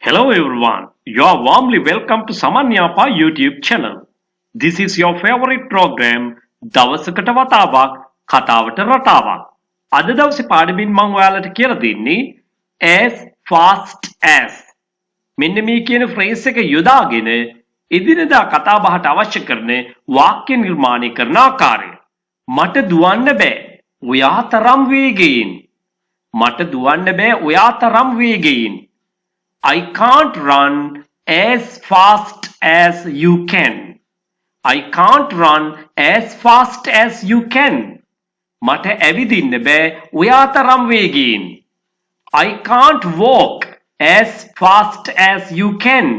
Hello everyone, you are warmly welcome to Saman Yapa YouTube channel. This is your favorite program, දවසකට වතාවක් කතාවට රටාවක්. අද දවසේ පාඩමින් මම ඔයාලට කියලා දෙන්නේ as fast as. මෙන්න මේ කියන ෆ්‍රේස් එක යොදාගෙන එදිනෙදා කතා බහට අවශ්‍ය කරන වාක්‍ය නිර්මාණය කරන ආකාරය. මට දුවන්න බෑ ඔයා තරම් වේගයෙන්. මට දුවන්න බෑ ඔයා තරම් වේගයෙන්. I can't run as fast as you can. I can't run as fast as you can. මට ඇවිදින්න බෑ ඔයා තරම් වේගයෙන්. I can't walk as fast as you can.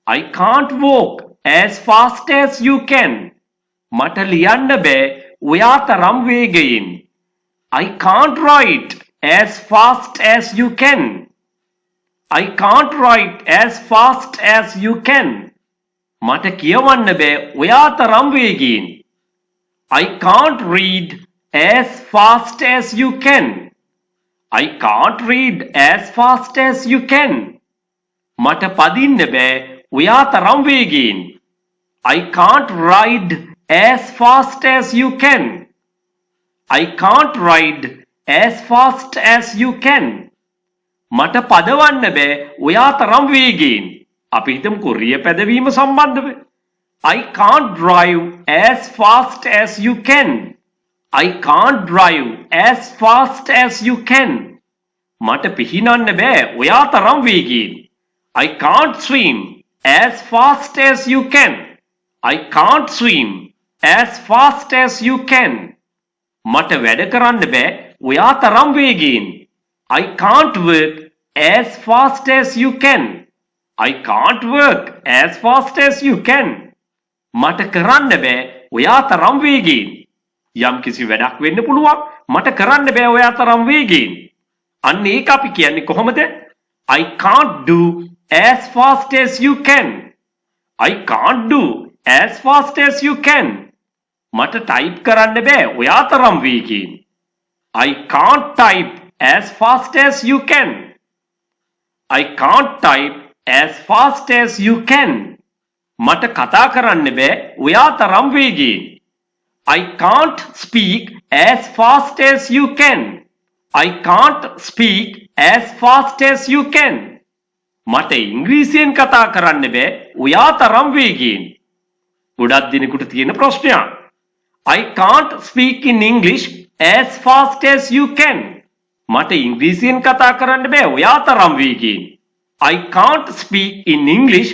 I can't walk as fast as you can. මට ලියන්න බෑ ඔයා තරම් වේගයෙන්. I can't write as fast as you can. I can't write as fast as you can. මට කියවන්න බෑ ඔයා තරම් වේගයෙන්. I can't read as fast as you can. I can't read as fast as you can. මට පදින්න බෑ ඔයා තරම් වේගයෙන්. I can't ride as fast as you can. I can't ride as fast as you can. මට පදවන්න බෑ ඔයා තරම් වේගයෙන්. අපි හිතමුකෝ රිය පැදවීම සම්බන්ධව. I can't drive as fast as you can. I can't drive as fast as you can. මට පිහිනන්න බෑ ඔයා තරම් වේගයෙන්. I can't swim as fast as you can. I can't swim as fast as you can. මට වැඩ කරන්න බෑ ඔයා තරම් වේගයෙන්. I can't work as fast as you can. I can't work as fast as you can. මට කරන්න බෑ ඔයා තරම් වේගයෙන්. යම් කිසි වැඩක් වෙන්න පුළුවන් මට කරන්න බෑ ඔයා තරම් වේගයෙන්. අන්න ඒක අපි කියන්නේ කොහොමද? I can't do as fast as you can. I can't do as fast as you can. මට ටයිප් කරන්න බෑ ඔයා තරම් වේගයෙන්. I can't type as fast as you can. I can't type as fast as you can. මට කතා කරන්න බෑ ඔයා තරම් වේගයෙන්. I can't speak as fast as you can. I can't speak as fast as you can. මට ඉංග්‍රීසියෙන් කතා කරන්න බෑ ඔයා තරම් වේගයෙන්. ගොඩක් දිනෙකට තියෙන ප්‍රශ්නයක්. I can't speak in English as fast as you can. මට ඉංග්‍රීසියෙන් කතා කරන්න බෑ ඔයා තරම් වේගයෙන්. I can't speak in English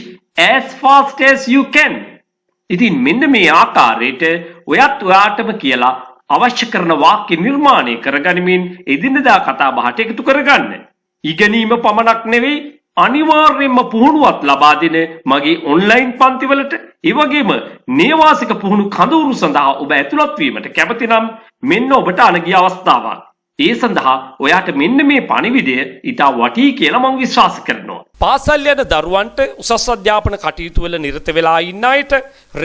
as fast as you can. ඉතින් මෙන්න මේ ආකාරයට ඔයත් ඔයාටම කියලා අවශ්‍ය කරන වාක්‍ය නිර්මාණය කරගනිමින් එදිනෙදා කතා බහට එකතු කරගන්න. ඉගෙනීම පමණක් නෙවෙයි අනිවාර්යයෙන්ම පුහුණුවක් ලබා දෙන මගේ ඔන්ලයින් පන්තිවලට ඒ වගේම නේවාසික පුහුණු කඳවුරු සඳහා ඔබ ඇතුළත් වීමට කැමති නම් මෙන්න ඔබට අනගිය අවස්ථාවක්. ඒ සඳහා ඔයාට මෙන්න මේ පණිවිඩය ඉතා වටී කියලා මම විශ්වාස කරනවා. පාසල් යන දරුවන්ට උසස් අධ්‍යාපන කටයුතු වල නිරත වෙලා ඉන්න අයට,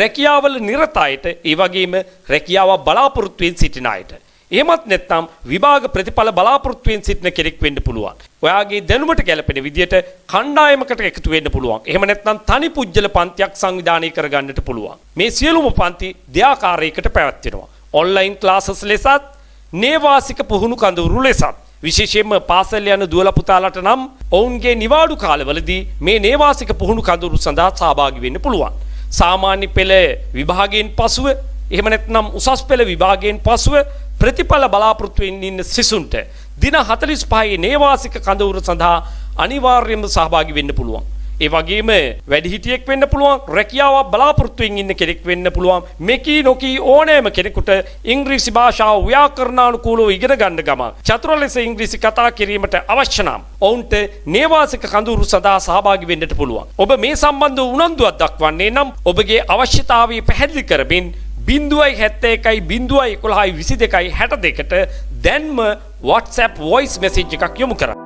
රැකියාවල නිරත අයට, ඒ වගේම රැකියාව බලාපොරොත්තු වෙමින් සිටින අයට. එහෙමත් නැත්නම් විභාග ප්‍රතිඵල බලාපොරොත්තු වෙමින් සිටින කෙනෙක් වෙන්න පුළුවන්. ඔයාගේ දැනුමට ගැලපෙන විදියට කණ්ඩායමකට එකතු වෙන්න පුළුවන්. එහෙම නැත්නම් තනි පුජ්‍යල පන්තියක් සංවිධානය කරගන්නට පුළුවන්. මේ සියලුම පන්ති දෙආකාරයකට පැවැත්වෙනවා. ඔන්ලයින් ක්ලාසස් ලෙසත් නේවාසික පුහුණු කඳවුරු ලෙසත්. විශේෂයෙන්ම පාසල් යන දුවලා පුතාලට නම් ඔවුන්ගේ නිවාඩු කාලවලදී මේ නේවාසික පුහුණු කඳවුරු සඳහා සහභාගී වෙන්න පුළුවන්. සාමාන්‍ය පෙළ විභාගයෙන් පසුව එහෙම නැත්නම් උසස් පෙළ විභාගයෙන් පසුව ප්‍රතිඵල බලාපොරොත්තු වෙමින් ඉන්න සිසුන්ට දින 45 නේවාසික කඳවුරු සඳහා අනිවාර්යයෙන්ම සහභාගී වෙන්න පුළුවන්. ඒ වගේම වැඩිහිටියෙක් වෙන්න පුළුවන්, රැකියාවක් බලාපොරොත්තු වෙමින් ඉන්න කෙනෙක් වෙන්න පුළුවන්. මෙකී නොකී ඕනෑම කෙනෙකුට ඉංග්‍රීසි භාෂාව ව්‍යාකරණානුකූලව ඉගෙන ගන්න ගමන් චතුර ලෙස ඉංග්‍රීසි කතා කිරීමට අවශ්‍ය නම් ඔවුන්ට නේවාසික කඳවුරු සඳහා සහභාගී වෙන්නට පුළුවන්. ඔබ මේ සම්බන්ධව උනන්දුවක් දක්වන්නේ නම් ඔබගේ අවශ්‍යතාවය පැහැදිලි කරමින් 071 011 22 62ට දැන්ම WhatsApp voice message එකක් යොමු කරන්න.